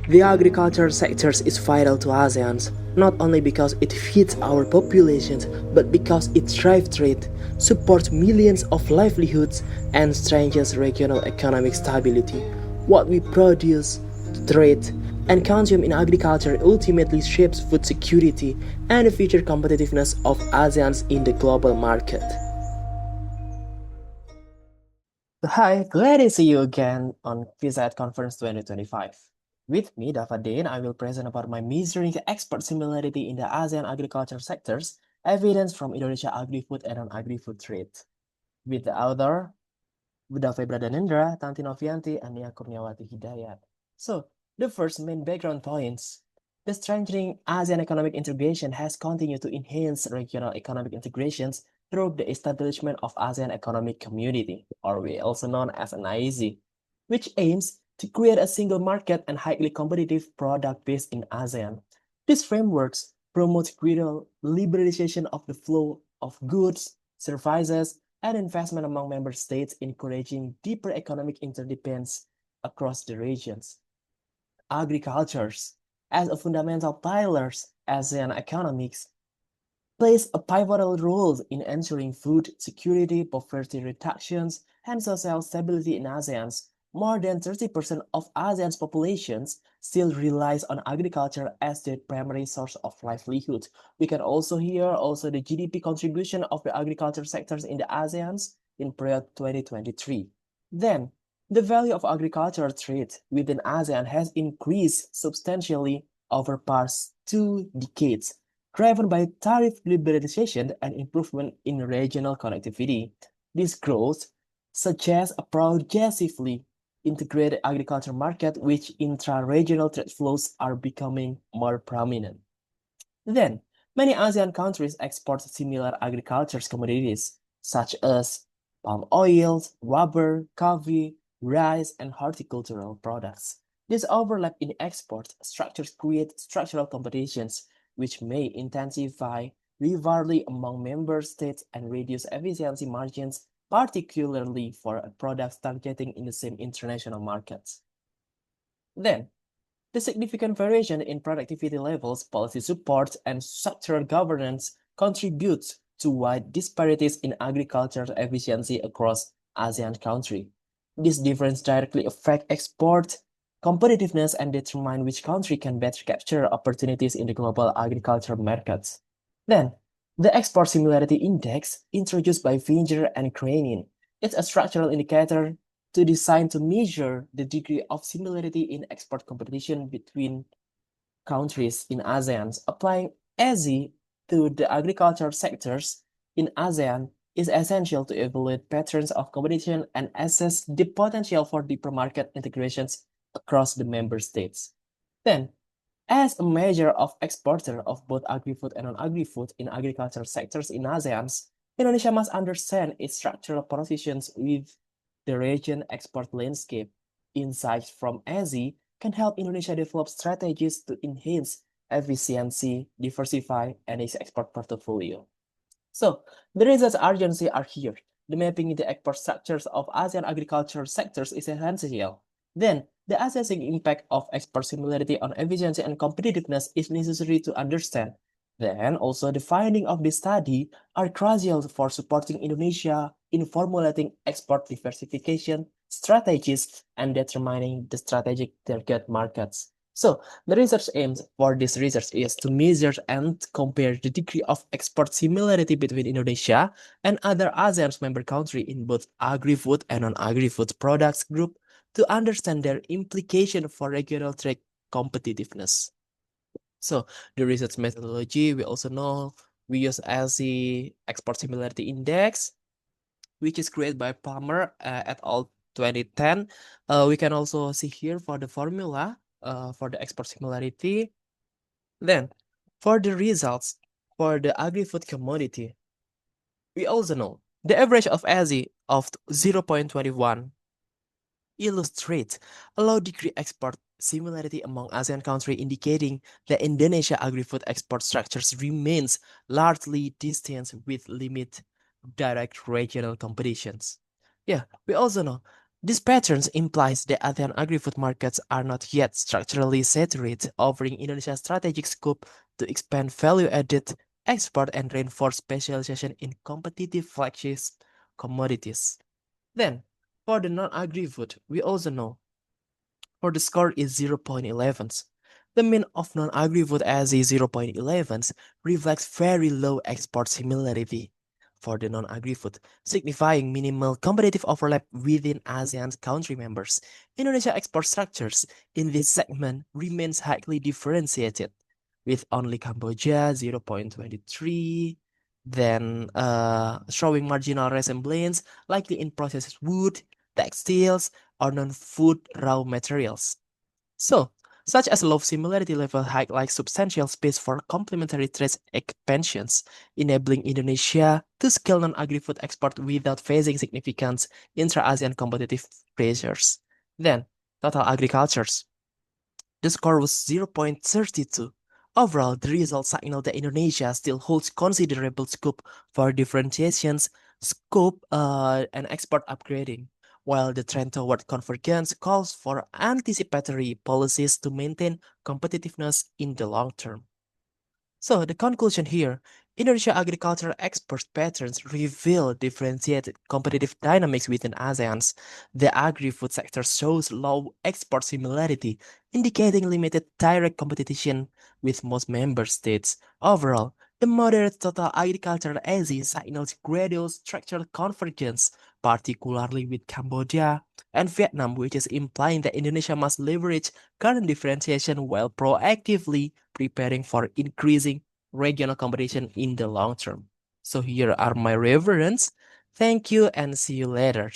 The agriculture sector is vital to ASEAN, not only because it feeds our populations, but because it drives trade, supports millions of livelihoods, and strengthens regional economic stability. What we produce, trade, and consume in agriculture ultimately shapes food security and the future competitiveness of ASEAN in the global market. Hi, glad to see you again on PSAT Conference 2025. With me, Davadin, I will present about my measuring the export similarity in the ASEAN agriculture sectors, evidence from Indonesia agri-food and non-agri-food trade. With the author, Buddha Febra Danendra, Tanti Novianti, and Nia Kurniawati Hidayat. So, the first main background points. The strengthening ASEAN economic integration has continued to enhance regional economic integrations through the establishment of ASEAN Economic Community, or we also known as an AEC, which aims to create a single market and highly competitive product base in ASEAN. These frameworks promote greater liberalization of the flow of goods, services, and investment among member states, encouraging deeper economic interdependence across the regions. Agricultures, as a fundamental pillars ASEAN economics, plays a pivotal role in ensuring food security, poverty reductions, and social stability in ASEAN. More than 30% of ASEAN's populations still relies on agriculture as their primary source of livelihood. We can also hear also the GDP contribution of the agriculture sectors in the ASEANs in period 2023. Then, the value of agricultural trade within ASEAN has increased substantially over past 2 decades, driven by tariff liberalization and improvement in regional connectivity. This growth suggests a progressively integrated agriculture market which intra-regional trade flows are becoming more prominent. Then, many ASEAN countries export similar agriculture commodities such as palm oil, rubber, coffee, rice, and horticultural products. This overlap in export structures create structural competitions which may intensify rivalry among member states and reduce efficiency margins, particularly for products targeting in the same international markets. Then, the significant variation in productivity levels, policy support, and sectoral governance contributes to wide disparities in agricultural efficiency across ASEAN countries. This difference directly affects export competitiveness and determine which country can better capture opportunities in the global agriculture markets. Then, the Export Similarity Index, introduced by Finger and Cranin, is a structural indicator designed to measure the degree of similarity in export competition between countries in ASEAN. Applying ESI to the agriculture sectors in ASEAN is essential to evaluate patterns of competition and assess the potential for deeper market integrations across the member states. Then, as a measure of exporter of both agri-food and non-agri-food in agriculture sectors in ASEAN, Indonesia must understand its structural positions with the region export landscape. Insights from ESI can help Indonesia develop strategies to enhance efficiency, diversify, and its export portfolio. So, the results urgency are here. The mapping in the export structures of ASEAN agriculture sectors is essential. Then, the assessing impact of export similarity on efficiency and competitiveness is necessary to understand. Then, also the finding of this study are crucial for supporting Indonesia in formulating export diversification strategies and determining the strategic target markets. So, the research aims for this research is to measure and compare the degree of export similarity between Indonesia and other ASEAN member countries in both agri-food and non-agri-food products group to understand their implication for regional trade competitiveness. So the research methodology we also know we use as the Export Similarity Index, which is created by Palmer et al. 2010. We can also see here for the formula for the export similarity. Then for the results for the agri-food commodity, we also know the average of ASI of 0.21 illustrates a low degree export similarity among ASEAN countries, indicating that Indonesia agri-food export structures remains largely distant with limited direct regional competitions. Yeah, we also know This pattern implies that ASEAN agri-food markets are not yet structurally saturated, offering Indonesia strategic scope to expand value-added export and reinforce specialization in competitive flagship commodities. Then, for the non-agri-food, we also know for the score is 0.11. The mean of non-agri-food as is 0.11 reflects very low export similarity for the non-agri-food, signifying minimal competitive overlap within ASEAN's country members. Indonesia export structures in this segment remains highly differentiated, with only Cambodia 0.23, then showing marginal resemblance likely in processed wood, textiles, or non-food raw materials. So, such as low similarity level highlight substantial space for complementary trade expansions, enabling Indonesia to scale non-agri-food export without facing significant intra-ASEAN competitive pressures. Then, total agricultures. The score was 0.32. Overall, the results signal that Indonesia still holds considerable scope for differentiations, and export upgrading, while the trend toward convergence calls for anticipatory policies to maintain competitiveness in the long term. So the conclusion here, Indonesia agricultural export patterns reveal differentiated competitive dynamics within ASEAN's. The agri-food sector shows low export similarity, indicating limited direct competition with most member states. Overall, the moderate total agricultural ASEAN signals gradual structural convergence, particularly with Cambodia and Vietnam, which is implying that Indonesia must leverage current differentiation while proactively preparing for increasing regional competition in the long term. So here are my reference. Thank you and see you later.